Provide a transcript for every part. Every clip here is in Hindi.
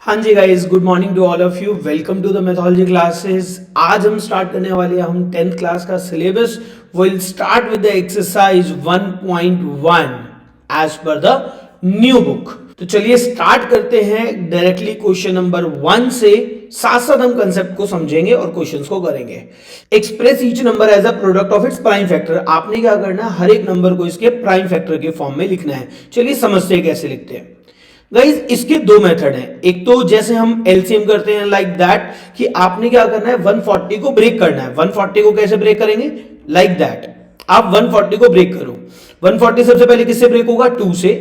हाँ जी guys, good morning to all of you. Welcome to the mathology classes. आज हम स्टार्ट करने वाले हैं हम 10th क्लास का syllabus. Will start with the exercise 1.1 as per the new book. तो चलिए स्टार्ट करते हैं डायरेक्टली क्वेश्चन नंबर 1 से। साथ साथ हम कंसेप्ट को समझेंगे और क्वेश्चंस को करेंगे। Express each number as a product of its prime factor. आपने क्या करना है, हर एक नंबर को इसके प्राइम फैक्टर के फॉर्म में लिखना है। चलिए समझते हैं कैसे लिखते हैं। गाइस इसके दो मेथड हैं। एक तो जैसे हम एलसीएम करते हैं लाइक दैट कि आपने क्या करना है, 140 को ब्रेक करना है। 140 को कैसे ब्रेक करेंगे, लाइक दैट। आप 140 को ब्रेक करो। 140 सबसे पहले किससे ब्रेक होगा, 2 से।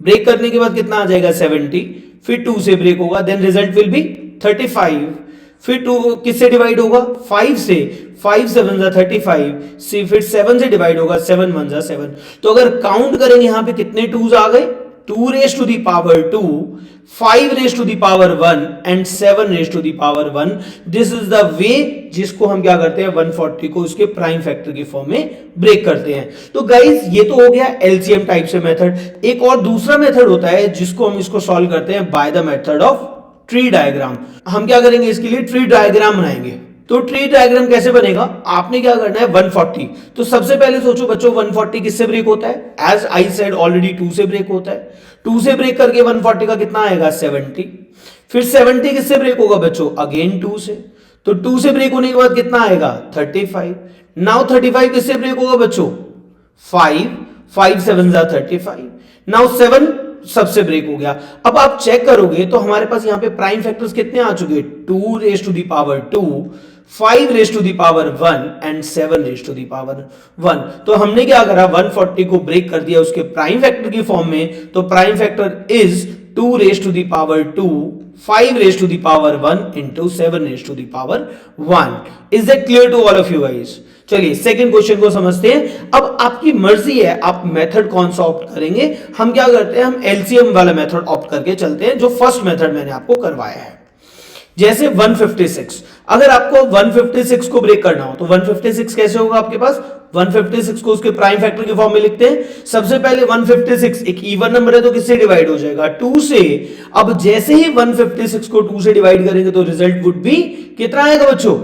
ब्रेक करने के बाद कितना आ जाएगा, 70। फिर 2 से ब्रेक होगा, देन रिजल्ट विल बी 35। फिर 2 किससे डिवाइड होगा, 5 से। 5 7 जा 35 सी, फिर 7 से डिवाइड होगा, 7 1 जा 7। तो अगर काउंट करेंगे यहां पे कितने 2s आ गए, 2 raised to the power 2, 5 raised to the power 1 and 7 raised to the power 1. This is the way जिसको हम क्या करते हैं, 140 को उसके प्राइम फैक्टर की फॉर्म में ब्रेक करते हैं। तो गाइस ये तो हो गया एलसीएम टाइप से मेथड। एक और दूसरा मेथड होता है जिसको हम इसको सॉल्व करते हैं bye the method of tree diagram. हम क्या करेंगे, इसके लिए ट्री डायग्राम बनाएंगे। तो ट्री डायग्राम कैसे बनेगा, आपने क्या करना है, 140। तो सबसे पहले सोचो बच्चों, 140 किससे ब्रेक होता है, एज आई सेड ऑलरेडी 2 से ब्रेक होता है। 2 से ब्रेक करके 140 का कितना आएगा, 70। फिर 70 किससे ब्रेक होगा बच्चों, अगेन 2 से। तो 2 से ब्रेक होने के बाद कितना आएगा, 35। नाउ 35 किससे ब्रेक होगा बच्चों, 5 5 7 जा 35। नाउ 7 सबसे ब्रेक हो गया। अब आप चेक करोगे तो हमारे पास यहां पे प्राइम फैक्टर्स कितने आ चुके, 2 raise to the power 2, 5 raise to the power 1 and 7 raise to the power 1। तो हमने क्या करा, 140 को ब्रेक कर दिया उसके प्राइम फैक्टर की फॉर्म में। तो prime factor is 2 raise to the power 2, 5 raise to the power 1 into 7 raise to the power 1। Is that clear to all of you guys. चलिए सेकंड क्वेश्चन को समझते हैं। अब आपकी मर्जी है आप मेथड कौन सा ऑप्ट करेंगे। हम क्या करते हैं, हम एलसीएम वाला मेथड ऑप्ट करके चलते हैं, जो फर्स्ट मेथड मैंने आपको करवाया है। जैसे 156, अगर आपको 156 को ब्रेक करना हो तो 156 कैसे होगा आपके पास, 156 को उसके प्राइम फैक्टर के फॉर्म में लिखते हैं। सबसे पहले 156 एक इवन नंबर है तो किससे डिवाइड हो जाएगा, 2 से। अब जैसे ही 156 को 2 से डिवाइड करेंगे तो रिजल्ट वुड बी कितना आएगा बच्चों,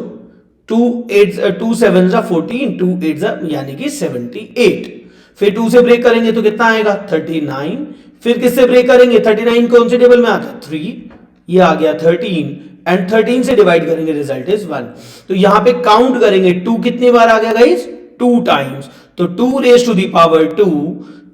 2 7 जा 14, 2 8 जा यानी कि 78। फिर 2 से ब्रेक करेंगे तो कितना आएगा, 39। फिर किससे ब्रेक करेंगे, 39 कौन से टेबल में आता है, 3, ये आ गया 13 एंड 13 से डिवाइड करेंगे, रिजल्ट इज 1। तो यहां पे काउंट करेंगे 2 कितनी बार आ गया गाइस, 2 टाइम्स। तो 2 raise to the power 2,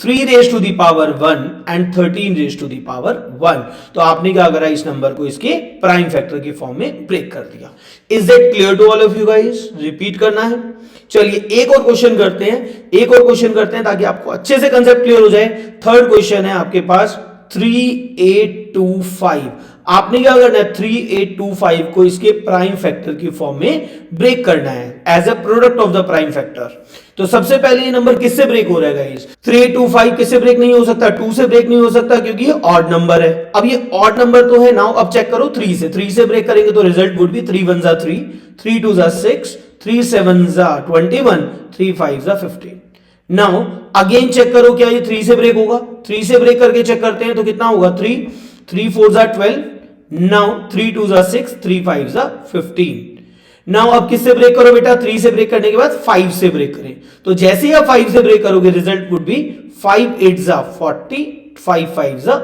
3 raise to the power 1 and 13 raise to the power 1। तो आपने क्या करा, इस नंबर को इसके प्राइम फैक्टर की फॉर्म में ब्रेक कर दिया। Is that clear to all of you guys, repeat करना है। चलिए एक और क्वेश्चन करते हैं, ताकि आपको अच्छे से कंसेप्ट क्लियर हो जाए। थर्ड क्वेश्चन है आपके पास 3825। आपने क्या करना है, 3825 को इसके प्राइम फैक्टर की फॉर्म में ब्रेक करना है as a product of the prime factor. तो सबसे पहले ये नंबर किससे ब्रेक हो रहा है गाइस, 3825 किससे ब्रेक नहीं हो सकता, 2 से ब्रेक नहीं हो सकता क्योंकि ये ऑड नंबर है। अब ये ऑड नंबर तो है। नाउ अब चेक करो 3 से ब्रेक करेंगे तो रिजल्ट वुड बी 3 1 जा 3, 3 2 जा 6, 3 7 जा 21, 3 5 जा 15। नाउ अगेन चेक करो क्या ये 3 से ब्रेक होगा। 3 से ब्रेक करके चेक करते हैं तो कितना होगा, 3 4 जा 12। नाउ 3 2 जा 6, 3 5 जा 15। नाउ अब किससे ब्रेक करो बेटा, 3 से ब्रेक करने के बाद 5 से ब्रेक करें। तो जैसे ही आप 5 से ब्रेक करोगे रिजल्ट वुड बी 5 8 जा 40, 5 5 जा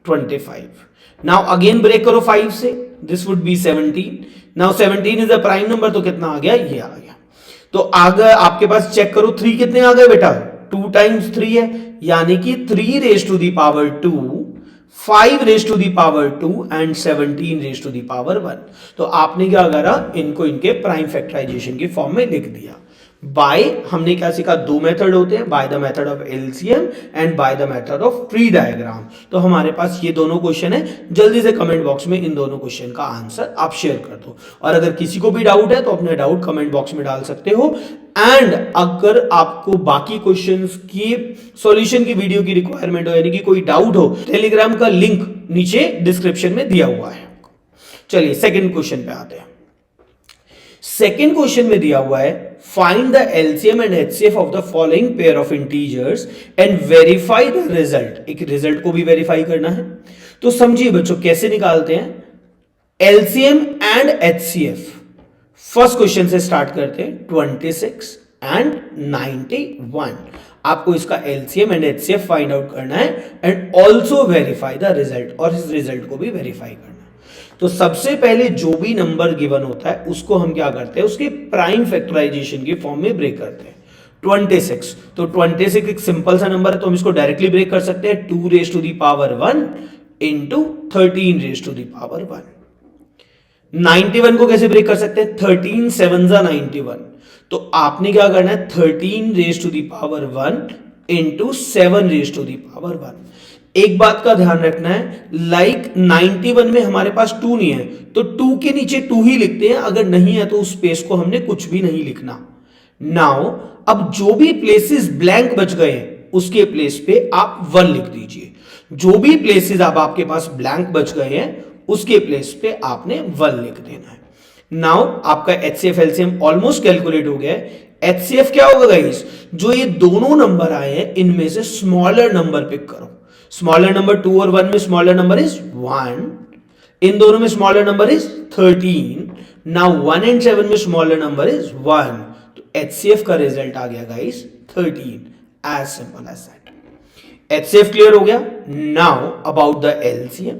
25। नाउ अगेन ब्रेक करो 5 से, this would be 17। Now 17 is a prime number, तो कितना आ गया, ये आ गया। तो आगे आपके पास चेक करो 3 कितने आ गए बेटा, 2 टाइम्स 3 है यानी कि 3 raise to the power 2, 5 raise to the power 2 and 17 raise to the power 1। तो आपने क्या करा, इनको इनके प्राइम फैक्टराइजेशन की फॉर्म में लिख दिया। बाय हमने क्या सीखा, 2 मेथड होते हैं, bye the method of LCM and bye the method of tree diagram. तो हमारे पास ये दोनों क्वेश्चन है। जल्दी से कमेंट बॉक्स में इन दोनों क्वेश्चन का आंसर आप शेयर कर दो। और अगर किसी को भी डाउट है तो अपने डाउट कमेंट बॉक्स में डाल सकते हो। एंड अगर आपको बाकी क्वेश्चंस की सॉल्यूशन की वीडियो की रिक्वायरमेंट हो, यानी कि कोई डाउट हो, टेलीग्राम का लिंक नीचे डिस्क्रिप्शन में दिया हुआ है। चलिए सेकंड क्वेश्चन पे आते हैं। सेकंड क्वेश्चन में दिया हुआ है, find the LCM and HCF of the following pair of integers and verify the result. एक रिजल्ट को भी वेरीफाई करना है। तो समझिए बच्चों कैसे निकालते हैं LCM and HCF. First question से स्टार्ट करते हैं 26 एंड 91। आपको इसका LCM and HCF find out करना है and also verify the result, और इस रिजल्ट को भी वेरीफाई करना है। तो सबसे पहले जो भी नंबर गिवन होता है उसको हम क्या करते हैं, उसके प्राइम फैक्टराइजेशन की फॉर्म में ब्रेक करते हैं। 26, तो 26 एक सिंपल सा नंबर है तो हम इसको डायरेक्टली ब्रेक कर सकते हैं 2 raise to the power 1 into 13 raise to the power 1। 91 को कैसे ब्रेक कर सकते हैं, 13 7 जा 91, तो आपने क्या करना है 13 raise to the power 1 into 7 raise to the power 1। एक बात का ध्यान रखना है, लाइक 91 में हमारे पास 2 नहीं है तो 2 के नीचे 2 ही लिखते हैं, अगर नहीं है तो उस स्पेस को हमने कुछ भी नहीं लिखना। नाउ अब जो भी प्लेसेस ब्लैंक बच गए हैं उसके प्लेस पे आप 1 लिख दीजिए। जो भी प्लेसेस अब आपके पास ब्लैंक बच गए हैं उसके प्लेस पे आपने 1 लिख देना है। नाउ आपका एचसीएफ एलसीएम ऑलमोस्ट कैलकुलेट हो गया है। एचसीएफ क्या होगा गाइस, जो ये दोनों नंबर आए हैं इनमें से स्मॉलर नंबर पिक करो। स्मॉलर नंबर 2 और 1 में स्मॉलर नंबर इज 1, इन दोनों में smaller number is 13। Now 1 and 7 में स्मॉलर नंबर इज 1, तो एचसीएफ का रिजल्ट आ गया guys 13, as simple as that. HCF clear हो गया। Now about the LCM.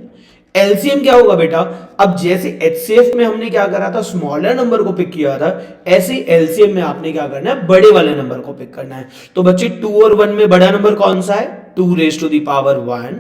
LCM क्या होगा बेटा, अब जैसे एचसीएफ में हमने क्या करा था, स्मॉलर नंबर को पिक किया था, ऐसे एलसीएम में आपने क्या करना है, बड़े वाले नंबर को पिक करना है। तो बच्चे 2 और 1 में बड़ा नंबर कौन सा है, 2 raise to the power 1।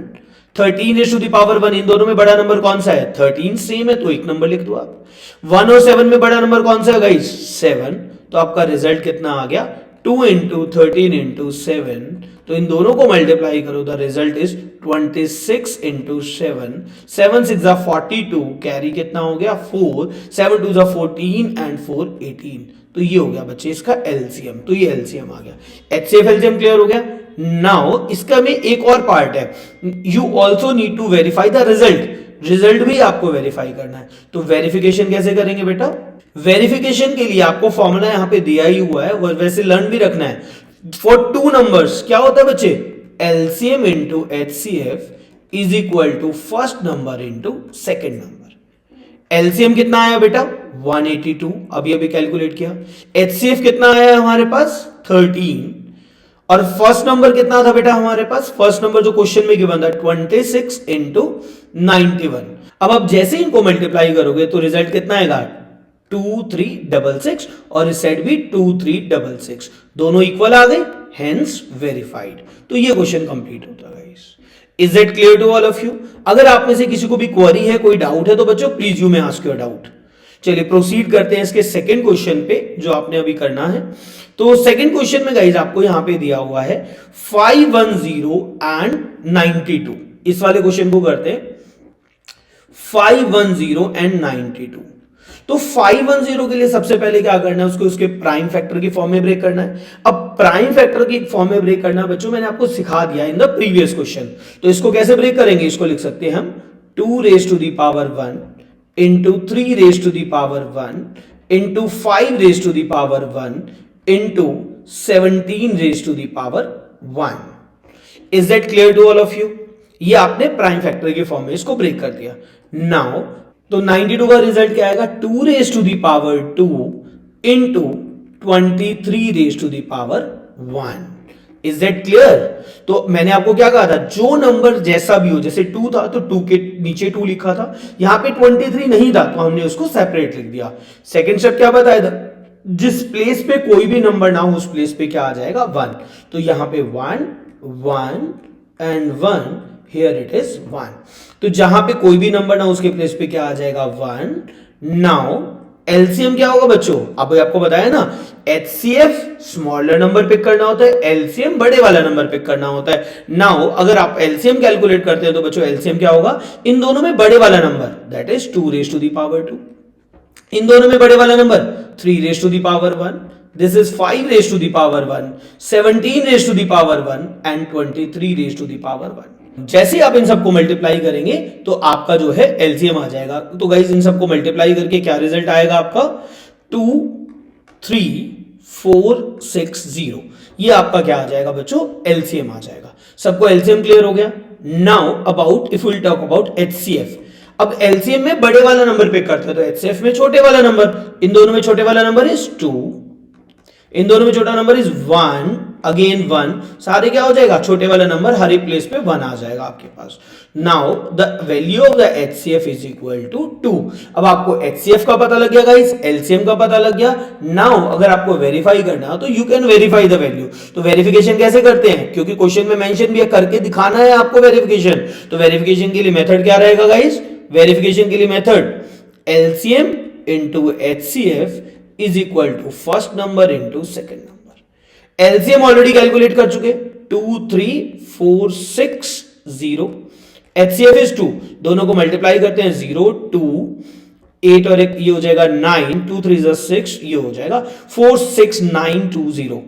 13 raise to the power 1, इन दोनों में बड़ा नंबर कौन सा है, 13 सेम है तो एक नंबर लिख दो आप। 1 और 7 में बड़ा नंबर कौन सा है गाइस, 7, तो आपका रिजल्ट कितना आ गया, 2 इंटू 13 इंटू 7, तो इन दोनों को मल्टीप्लाई करो, द रिजल्ट इज 26 इंटू 7, 7 6 जा 42, कैरी कितना हो गया 4, 7 2 जा 14 एंड 4 18, तो ये हो गया बच्चे इसका एलसीएम। तो ये एलसीएम आ गया, एचसीएफ एलसीएम क्लियर हो गया। नाउ इसका में एक और पार्ट है, you also need to verify the result. Result भी आपको वेरीफाई करना है, तो वेरिफिकेशन कैसे करेंगे बेटा, वेरिफिकेशन के लिए आपको फॉर्मूला यहां पे दिया ही हुआ है, वैसे लर्न भी रखना है। फॉर 2 नंबर्स क्या होता है बच्चे, LCM into HCF is equal to first number into second number. LCM कितना आया बेटा 182, अभी कैलकुलेट किया। एचसीएफ कितना आया हमारे पास 13, और फर्स्ट नंबर कितना था बेटा हमारे पास, फर्स्ट नंबर जो क्वेश्चन में गिवन था 26 इंटू 91। अब आप जैसे इनको मल्टीप्लाई करोगे तो रिजल्ट कितना आएगा 2366, और इस साइड भी 2366, दोनों इक्वल आ गए, हेंस वेरीफाइड। तो ये क्वेश्चन कंप्लीट होता है guys. Is it clear to all of you. अगर आप में से किसी को भी क्वेरी है, कोई डाउट है तो बच्चों please you may ask your doubt. चलिए प्रोसीड करते हैं इसके सेकंड क्वेश्चन पे जो आपने अभी करना है। तो सेकंड क्वेश्चन में गाइस आपको यहां पे दिया हुआ है 510 एंड 92। इस वाले क्वेश्चन को करते हैं 510 एंड 92। तो 510 के लिए सबसे पहले क्या करना है, उसको उसके प्राइम फैक्टर की फॉर्म में ब्रेक करना है। अब प्राइम फैक्टर की फॉर्म में ब्रेक करना बच्चों मैंने आपको सिखा दिया इन द प्रीवियस क्वेश्चन। तो इसको कैसे ब्रेक करेंगे, इसको लिख सकते हैं हम 2 raise to the power 1 into 3 raise to the power 1 into 5 raise to the power 1 into 17 raise to the power 1। Is that clear to all of you. ये आपने प्राइम फैक्टर के फॉर्म में इसको ब्रेक कर दिया। नाउ तो 92 का रिजल्ट क्या आएगा 2 raise to the power 2 into 23 raise to the power 1। Is that clear. तो मैंने आपको क्या कहा था, जो नंबर जैसा भी हो, जैसे 2 था तो 2 के नीचे 2 लिखा था, यहां पे 23 नहीं था तो हमने उसको सेपरेट लिख दिया। सेकेंड स्टेप क्या बताया था, जिस प्लेस पे कोई भी नंबर ना हो उस प्लेस पे क्या आ जाएगा 1, तो यहां पे 1 1 एंड 1, हियर इट इज 1, तो जहां पे कोई भी नंबर ना उसके प्लेस पे क्या आ जाएगा 1। नाउ एलसीएम क्या होगा बच्चों, अब आपको बताया ना, एचसीएफ स्मॉलर नंबर पिक करना होता है, एलसीएम बड़े वाला नंबर पिक करना होता है। नाउ अगर आप एलसीएम कैलकुलेट करते हैं तो बच्चों एलसीएम क्या होगा, इन दोनों में बड़े वाला number that is 2 raise to the power 2, इन दोनों में बड़े वाला number 3 raise to the power 1, this is 5 raise to the power 1, 17 raise to the power 1 and 23 raise to the power 1। जैसे आप इन सबको मल्टीप्लाई करेंगे तो आपका जो है एलसीएम आ जाएगा। तो गाइस इन सबको मल्टीप्लाई करके क्या रिजल्ट आएगा आपका 23460, ये आपका क्या आ जाएगा बच्चों, एलसीएम आ जाएगा। सबको एलसीएम क्लियर हो गया। Now about if will talk about HCF, अब एलसीएम में बड़े वाला नंबर पिक करते हैं तो एचसीएफ में छोटे वाला नंबर, इन दोनों में छोटे वाला नंबर इज 2, इन दोनों में छोटा नंबर इज 1, अगेन 1, सारे क्या हो जाएगा, छोटे वाला नंबर हर एक प्लेस पे 1 आ जाएगा आपके पास। Now the value of the HCF is equal to 2। अब आपको एचसीएफ का पता लग गया गाइस, एलसीएम का पता लग गया। नाउ अगर आपको वेरीफाई करना है तो you can verify the value. तो वेरिफिकेशन कैसे करते हैं, क्योंकि क्वेश्चन में मेंशन भी है, करके दिखाना है आपको वेरिफिकेशन। तो वेरिफिकेशन के लिए मेथड क्या रहेगा गाइस, वेरिफिकेशन के लिए method LCM into HCF is equal to first number into second number. LCM already calculate कर चुके, 2 3 4 6 0, एचसीएफ इज 2, दोनों को मल्टीप्लाई करते हैं 0 2 8 और एक ये हो जाएगा 9, 2 3 6, ये हो जाएगा 4 6 9 2 0।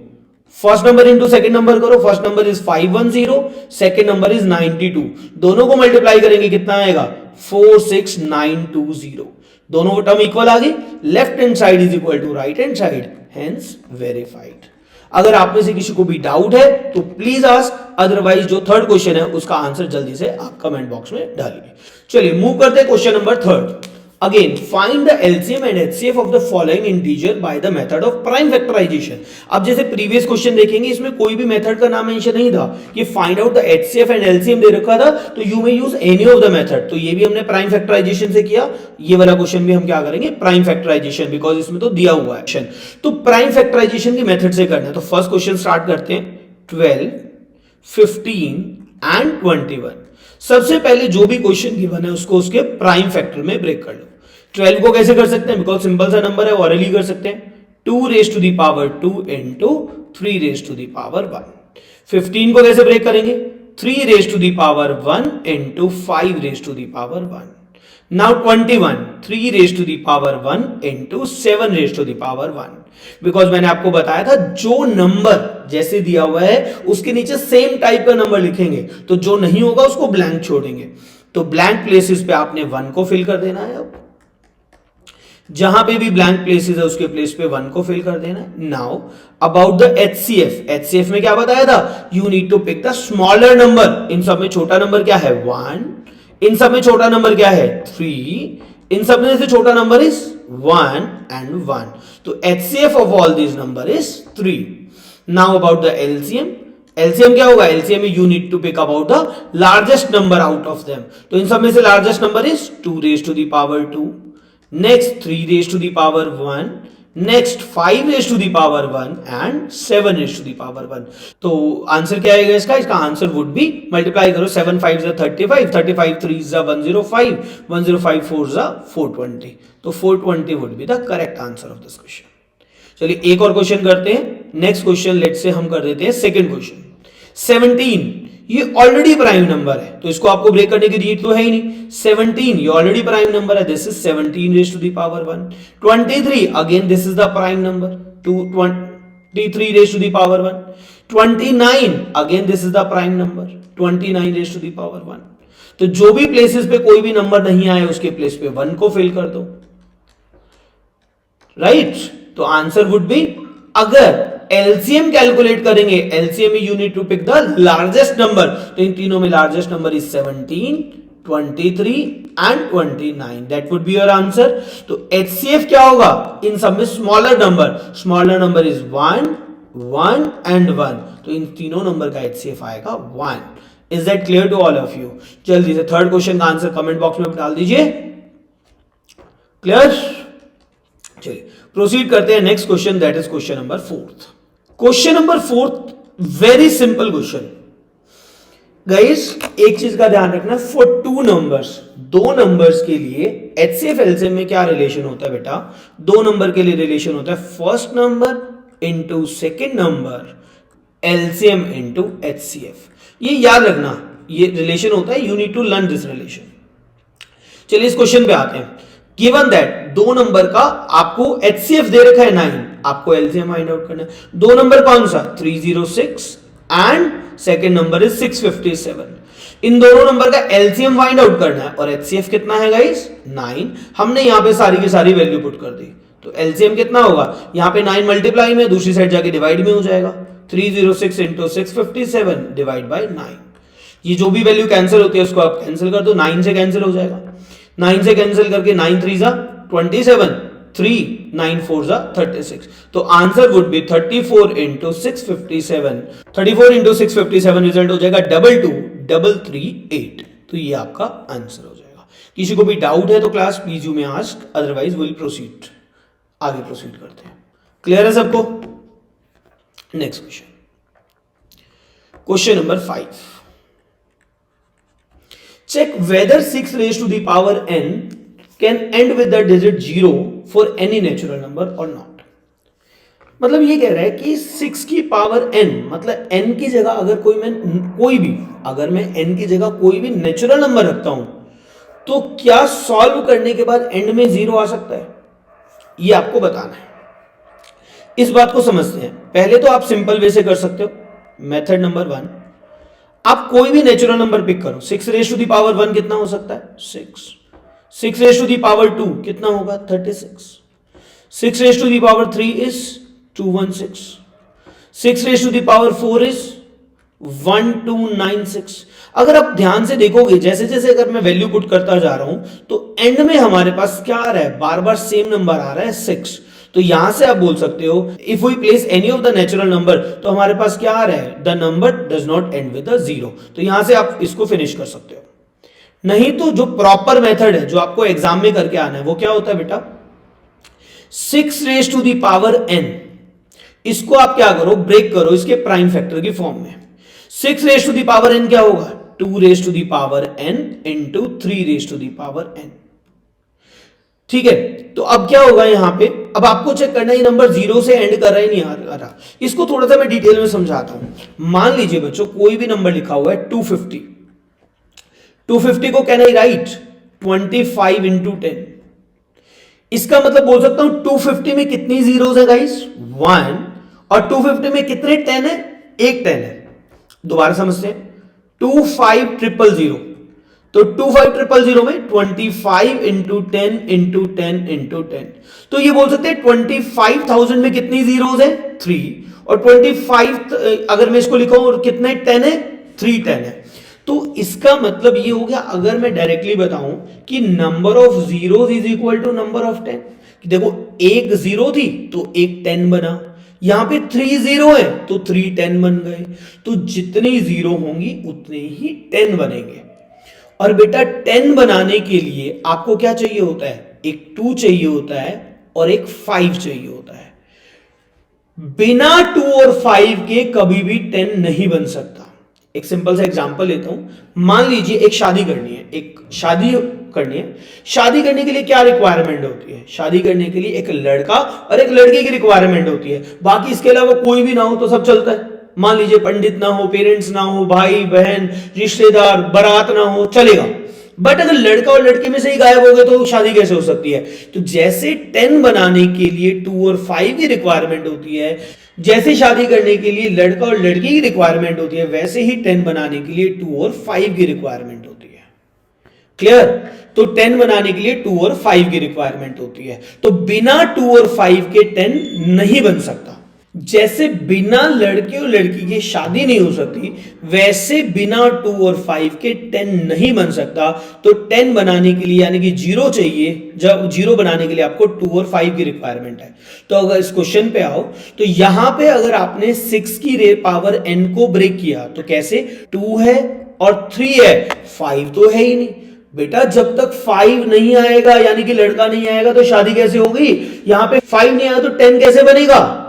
First number into second number करो, first number is 510, second number is 92, दोनों को मल्टीप्लाई करेंगे कितना आएगा 4 6 9 2 0, दोनों टर्म इक्वल आ गई, left hand side is equal to right hand side, hence verified. अगर आप में से किसी को भी डाउट है तो प्लीज आस्क, अदरवाइज जो थर्ड क्वेश्चन है उसका आंसर जल्दी से आप कमेंट बॉक्स में डालिए। चलिए मूव करते हैं question number third. Again find the LCM and HCF of the following integer by the method of prime factorisation. अब जैसे प्रीवियस क्वेश्चन देखेंगे, इसमें कोई भी मेथड का नाम मेंशन नहीं था कि find out the HCF and LCM दे रखा था, तो you may use any of the method. तो ये भी हमने प्राइम फैक्टराइजेशन से किया, ये वाला क्वेश्चन भी हम क्या करेंगे, प्राइम फैक्टराइजेशन, बिकॉज इसमें तो दिया हुआ है। तो प्राइम फैक्टराइजेशन की मेथड से करना है। तो फर्स्ट क्वेश्चन स्टार्ट करते हैं, 12 15 एंड 21। सबसे पहले जो भी क्वेश्चन गिवन है उसको उसके प्राइम फैक्टर में ब्रेक कर लो। 12 को कैसे कर सकते हैं, बिकॉज सिंपल सा नंबर है, ऑरली कर सकते हैं, 2 raise to the power 2 into 3 raise to the power 1। 15 को कैसे ब्रेक करेंगे, 3 raise to the power 1 into 5 raise to the power 1। Now 21, 3 raise to the power 1 into 7 raise to the power 1। Because मैंने आपको बताया था जो नंबर जैसे दिया हुआ है उसके नीचे सेम टाइप का नंबर लिखेंगे, तो जो नहीं होगा उसको ब्लैंक छोड़ेंगे। तो ब्लैंक प्लेसेस पे आपने 1 को फिल कर देना है। अब जहां पे भी ब्लैंक प्लेसेस है उसके प्लेस पे 1 को फिल कर देना है। Now about the HCF, HCF में क्या बताया था, you need to pick the smaller number. इन सब में छोटा नंबर क्या है 1, इन सब में छोटा नंबर क्या है 3, इन सब में से छोटा नंबर इज 1 एंड 1। तो HCF of all this number is 3। Now about the LCM, LCM क्या होगा, एलसीएम में you need to pick about the largest number out of them. तो इन सब में से largest number is 2 raise to the power 2, next 3 raised to the power 1, next 5 raised to the power 1 and 7 raised to the power 1। तो आंसर क्या आएगा इसका, इसका आंसर वुड बी, मल्टीप्लाई करो, 7 5 जा 35, 35 3 जा 105, 105 4 जा 420। तो 420 would be the correct answer of this question. चलिए एक और क्वेश्चन करते हैं। नेक्स्ट क्वेश्चन लेट से हम कर देते हैं सेकंड क्वेश्चन। 17 ये ऑलरेडी प्राइम नंबर है, तो इसको आपको ब्रेक करने की नीड तो है ही नहीं। 17 ये ऑलरेडी प्राइम नंबर है, this is 17 raise to the power 1। 23 again this is the prime number, 23 raise to the power 1। 29 again this is the prime number, 29 raise to the power 1। तो जो भी प्लेसेस पे कोई भी नंबर नहीं आए उसके प्लेस पे 1 को फिल कर दो, राइट। तो आंसर वुड बी, अगर एलसीएम कैलकुलेट करेंगे, एलसीएम में you need to pick the largest number. तो इन तीनों में largest number is 17, 23 and 29, that would be your answer. तो एचसीएफ क्या होगा, इन सब में स्मॉलर नंबर इज 1 1 एंड 1। तो इन तीनों नंबर का एचसीएफ आएगा 1। Is that clear to all of you? जल्दी से थर्ड क्वेश्चन का आंसर कमेंट बॉक्स में डाल दीजिए। क्लियर? चलिए प्रोसीड करते हैं next question, that is question number 4। Question number 4 very simple question. Guys एक चीज का ध्यान रखना, फॉर 2 नंबर्स, 2 नंबर्स के लिए एचसीएफ एलसीएम में क्या रिलेशन होता है बेटा, 2 नंबर के लिए रिलेशन होता है first number into second number, LCM into HCF. ये याद रखना, ये रिलेशन होता है, you need to learn this relation. चलिए इस क्वेश्चन पे आते हैं। गिवन दैट 2 नंबर का आपको एचसीएफ दे रखा है 9, आपको एलसीएम फाइंड आउट करना है। 2 नंबर कौन सा, 306 एंड सेकेंड नंबर इज 657। इन दोनों नंबर का एलसीएम फाइंड आउट करना है और एचसीएफ कितना है गाइस 9। हमने यहां पे सारी की सारी वैल्यू पुट कर दी, तो एलसीएम कितना होगा, यहां पे 9 मल्टीप्लाई में, दूसरी साइड जाके डिवाइड में हो जाएगा, 306 इंटू 657 डिवाइड बाई 9। ये जो भी वैल्यू कैंसिल होती है उसको आप कैंसिल कर दो, 9 से कैंसिल हो जाएगा, 9 से कैंसिल करके 9 3 जा 27, 3 9 4 जा 36, तो answer would B 34 into 657, 34 into 657 result हो जाएगा 22338। तो ये आपका आंसर हो जाएगा। किसी को भी डाउट है तो क्लास प्लीज यू में आस्क, अदरवाइज विल प्रोसीड, आगे प्रोसीड करते हैं। क्लियर है सबको? Next question, question number 5, check whether 6 raised to the power n can end with the digit 0 for any natural number or not। मतलब ये कह रहा है कि 6 की पावर n, मतलब n की जगह अगर अगर मैं n की जगह कोई भी नेचुरल नंबर रखता हूं तो क्या सॉल्व करने के बाद एंड में 0 आ सकता है, ये आपको बताना है। इस बात को समझते हैं। पहले तो आप सिंपल वे से कर सकते हो। मेथड नंबर 1, आप कोई भी नेचुरल नंबर पिक करो। 6 रेज टू द पावर 1 कितना हो सकता है? 6। 6 रेज टू द पावर 2 कितना होगा? 36। 6 raise to the power 3 is 216। 6 raise to the power 4 is 1296। अगर आप ध्यान से देखोगे, जैसे जैसे अगर मैं वैल्यू पुट करता जा रहा हूं तो एंड में हमारे पास क्या आ रहा है? बार बार सेम नंबर आ रहा है 6। तो यहां से आप बोल सकते हो if we place any of the natural number, तो हमारे पास क्या आ रहा है? The number does not end with a 0। तो यहां से आप इसको फिनिश कर सकते हो। नहीं तो जो प्रॉपर मेथड है जो आपको एग्जाम में करके आना है वो क्या होता है बेटा? 6 raise to the power n, इसको आप क्या करो? ब्रेक करो इसके प्राइम फैक्टर की फॉर्म में। 6 raise to the power n क्या होगा? 2 raise to the power n into 3 raise to the power n। ठीक है, तो अब क्या होगा यहां पे? अब आपको चेक करना है ये नंबर 0 से एंड कर रहा है नहीं आ रहा। इसको थोड़ा सा मैं डिटेल में समझाता हूं। मान लीजिए बच्चों कोई भी नंबर लिखा हुआ है 250। 250 को कैन आई राइट 25 इंटू 10। इसका मतलब बोल सकता हूं 250 में कितनी जीरोस है गाइस? 1। और 250 में कितने 10 है? एक 10 है। दोबारा समझते हैं। 25000, तो 25000 में 25 इंटू 10 इंटू 10 इंटू 10, तो ये बोल सकते हैं 25,000 में कितनी जीरोस है? 3। और 25 अगर मैं इसको लिखूं और कितने 10 है? 3 10 है। तो इसका मतलब ये हो गया, अगर मैं डायरेक्टली बताऊं कि number of zeros is equal to number of 10, कि देखो एक 0 थी तो एक 10 बना, यहां पे 3 0 है तो 3 10 बन गए। तो जितनी 0 होंगी उतने ही 10 बनेंगे। और बेटा 10 बनाने के लिए आपको क्या चाहिए होता है? एक 2 चाहिए होता है और एक 5 चाहिए होता है। बिना 2 और 5 के कभी भी 10 नहीं बन सकता। एक सिंपल सा एग्जांपल लेता हूं। मान लीजिए एक शादी करनी है, शादी करने के लिए क्या रिक्वायरमेंट होती है? शादी करने के लिए एक लड़का और एक लड़की की रिक्वायरमेंट होती है। बाकी इसके अलावा कोई भी ना हो तो सब चलता है। मान लीजिए पंडित ना हो, पेरेंट्स ना हो, भाई बहन रिश्तेदार, बारात ना हो, चलेगा। बट अगर लड़का और लड़की में से ही गायब हो गए तो शादी कैसे हो सकती है? तो जैसे 10 बनाने के लिए 2 और 5 की रिक्वायरमेंट होती है, जैसे शादी करने के लिए लड़का और लड़की की रिक्वायरमेंट होती है, वैसे ही 10 बनाने के लिए 2 और 5 की रिक्वायरमेंट होती है। क्लियर? तो 10 बनाने के लिए 2 और 5 की रिक्वायरमेंट होती है। तो बिना 2 और 5 के 10 नहीं बन सकता। जैसे बिना लड़के और लड़की की शादी नहीं हो सकती, वैसे बिना 2 और 5 के 10 नहीं बन सकता। तो 10 बनाने के लिए यानी कि 0 चाहिए। जब 0 बनाने के लिए आपको 2 और 5 की रिक्वायरमेंट है। तो अगर इस क्वेश्चन पे आओ तो यहां पे अगर आपने 6 की पावर n को ब्रेक किया तो कैसे? 2 है और 3 है, 5 तो है ही नहीं। बेटा जब तक 5 नहीं आएगा यानी कि लड़का नहीं आएगा तो शादी कैसे होगी? यहां पे 5 नहीं आया तो 10 कैसे बनेगा?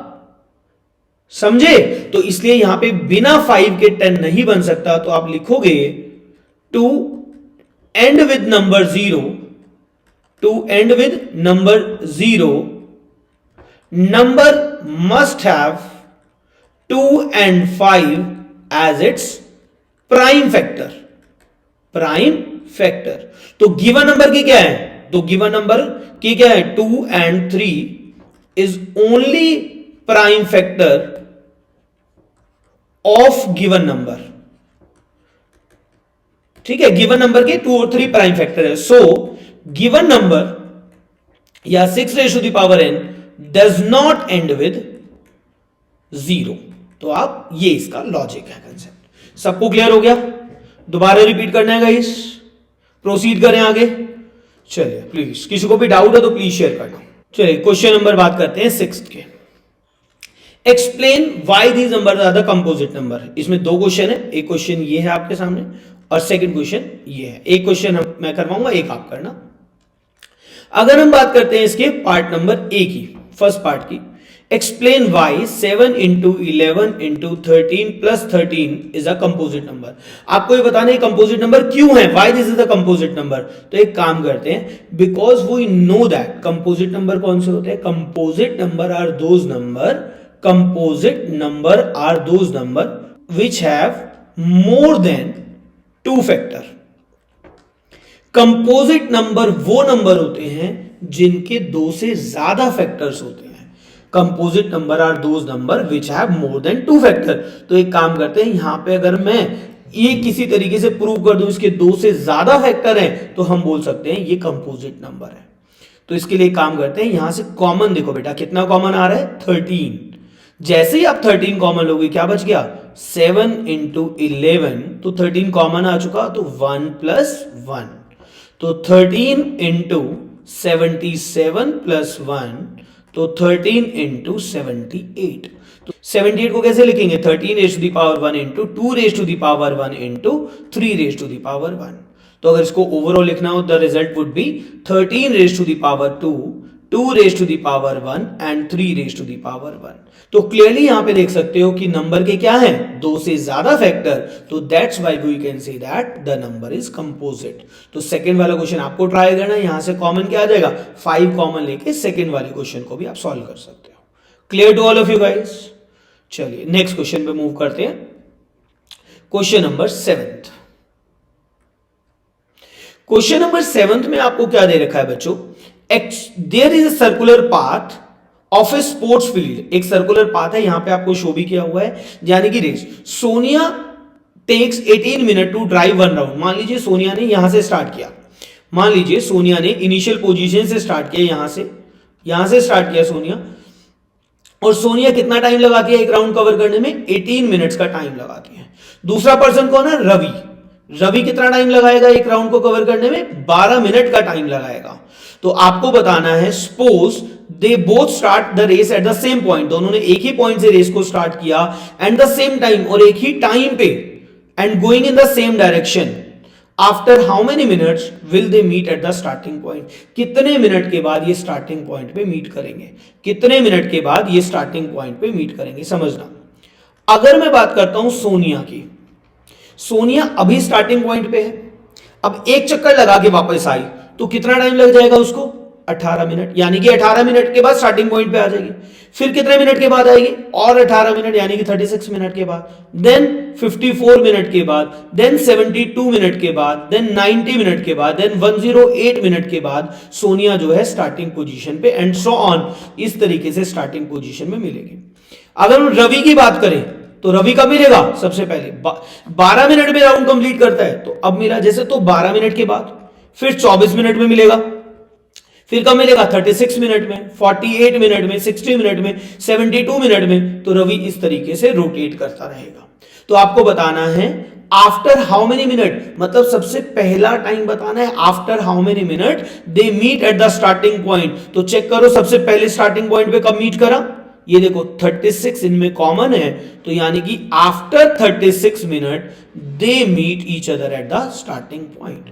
समझे? तो इसलिए यहां पे बिना 5 के 10 नहीं बन सकता। तो आप लिखोगे to end with number 0, to end with number 0, number must have 2 and 5 as it's prime factor. Prime factor तो गिवन नंबर की क्या है? तो गिवन नंबर की क्या है? 2 and 3 is only prime factor of given number. ठीक है, गिवन नंबर के 2 और 3 प्राइम फैक्टर है। सो गिवन नंबर या 6 raise to the power n does not end with 0। तो आप ये इसका लॉजिक है, कंसेप्ट। सबको क्लियर हो गया? दोबारा रिपीट करना है गाइस, प्रोसीड करें आगे। चलिए प्लीज, किसी को भी डाउट है तो प्लीज शेयर करना। चलिए क्वेश्चन नंबर बात करते हैं 6 के। Explain why these number are the composite number. इसमें दो क्वेश्चन है, एक क्वेश्चन ये है आपके सामने और सेकंड क्वेश्चन ये है। एक क्वेश्चन मैं करवाऊंगा, एक आप करना। अगर हम बात करते हैं इसके पार्ट नंबर ए की, फर्स्ट पार्ट की, explain why 7 into 11 into 13 plus 13 is a composite number. आपको ये बताना है कंपोजिट नंबर क्यों है, why this is the composite number. तो एक काम करते हैं, because we know that composite number कौन से होते हैं, composite number are those number which have more than 2 factor. Composite number वो नंबर होते हैं जिनके 2 से ज्यादा फैक्टर्स होते हैं। Composite number are those number which have more than 2 factor. तो एक काम करते हैं, यहां पे अगर मैं ये किसी तरीके से प्रूव कर दूं इसके 2 से ज्यादा फैक्टर हैं तो हम बोल सकते हैं ये कंपोजिट नंबर है। तो इसके लिए काम करते हैं, यहां से कॉमन देखो बेटा, कितना कॉमन आ रहा है, 13। जैसे ही आप 13 कॉमन लोगे क्या बच गया, 7 इंटू 11, तो 13 कॉमन आ चुका, तो 1 प्लस 1, तो 13 इंटू 77 प्लस 1, तो 13 इंटू 78। तो 78 को कैसे लिखेंगे, 13 raise to the power 1 into 2 raise to the power 1 into 3 raise to the power 1। तो अगर इसको ओवरऑल लिखना हो, the result would be 13 raise to the power 2, 2 raise to the power 1 and 3 raise to the power 1। तो क्लियरली यहां पे देख सकते हो कि नंबर के क्या है, 2 से ज्यादा फैक्टर, तो that's why we can say that the number is composite. तो सेकंड वाला क्वेश्चन आपको ट्राई करना है, यहां से कॉमन क्या आ जाएगा, 5 कॉमन लेके सेकंड वाले क्वेश्चन को भी आप सॉल्व कर सकते हो। Clear to all of you guys. चलिए नेक्स्ट क्वेश्चन पे मूव करते हैं। Question number 7। क्वेश्चन नंबर 7 में आपको क्या दे रखा है बच्चों, there is a circular path of a sports field. एक सर्कुलर पाथ है, यहां पे आपको शो भी किया हुआ है, यानी कि race. Sonia takes 18 minute to drive 1 round. मान लीजिए सोनिया ने यहां से स्टार्ट किया, मान लीजिए सोनिया ने इनिशियल पोजीशन से स्टार्ट किया, यहां से स्टार्ट किया सोनिया, और सोनिया कितना टाइम लगाती है एक राउंड कवर करने में, 18 मिनट्स का टाइम लगाती है। दूसरा पर्सन कौन है, रवि। रवि कितना टाइम लगाएगा एक राउंड को कवर करने में, 12 मिनट का टाइम लगाएगा। तो आपको बताना है, suppose they both start the race at the same point, दोनों ने एक ही पॉइंट से रेस को स्टार्ट किया, एंड द सेम टाइम, और एक ही टाइम पे, and going in the same direction. After how many minutes will they meet at the starting point. कितने मिनट के बाद ये स्टार्टिंग पॉइंट पे मीट करेंगे, कितने मिनट के बाद ये स्टार्टिंग पॉइंट पे मीट करेंगे, समझना। अगर मैं बात करता हूं सोनिया की, सोनिया अभी स्टार्टिंग पॉइंट पे है, अब एक चक्कर लगा के वापस आई तो कितना टाइम लग जाएगा उसको, 18 मिनट, यानी कि 18 मिनट के बाद स्टार्टिंग पॉइंट पे आ जाएगी। फिर कितने मिनट के बाद आएगी, और 18 मिनट, यानी कि 36 मिनट के बाद, देन 54 मिनट के बाद, देन 72 मिनट के बाद, देन 90 मिनट के बाद, देन 108 मिनट के बाद सोनिया जो है स्टार्टिंग पोजीशन पे, एंड सो ऑन, इस तरीके से स्टार्टिंग पोजीशन में मिलेगी। अगर हम रवि की बात करें तो रवि कब मिलेगा, सबसे पहले 12 मिनट में राउंड कंप्लीट करता है, तो अब मिला जैसे, तो 12 मिनट के बाद फिर 24 मिनट में मिलेगा, फिर कब मिलेगा, 36 मिनट में, 48 मिनट में, 60 मिनट में, 72 मिनट में। तो रवि इस तरीके से रोटेट करता रहेगा। तो आपको बताना है आफ्टर हाउ मेनी मिनट, मतलब सबसे पहला टाइम बताना है, after how many minute they meet at the starting point. तो चेक करो सबसे पहले स्टार्टिंग पॉइंट पे कब मीट करा, ये देखो 36 इनमें कॉमन है, तो यानी कि after 36 minute they meet each other at the starting point.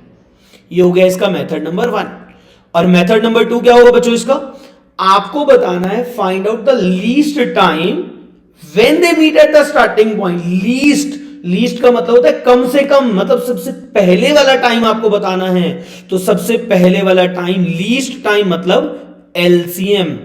ये हो गया इसका मेथड नंबर 1। और मेथड नंबर 2 क्या होगा बच्चों, इसका आपको बताना है find out the least time when they meet at the starting point. Least का मतलब होता है कम से कम, मतलब सबसे पहले वाला टाइम आपको बताना है। तो सबसे पहले वाला टाइम, लीस्ट टाइम मतलब LCM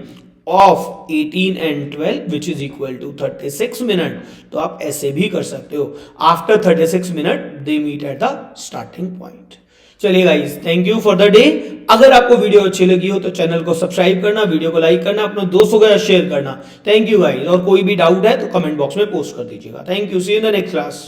of 18 and 12 which is equal to 36 minute. तो आप ऐसे भी कर सकते हो, after 36 minute they meet at the starting point. चलिए guys, thank you for the day. अगर आपको वीडियो अच्छी लगी हो तो चैनल को सब्सक्राइब करना, वीडियो को लाइक करना, अपने दोस्तों के साथ शेयर करना। थैंक यू गाइस, और कोई भी डाउट है तो कमेंट बॉक्स में पोस्ट कर दीजिएगा। Thank you, see you in the next class.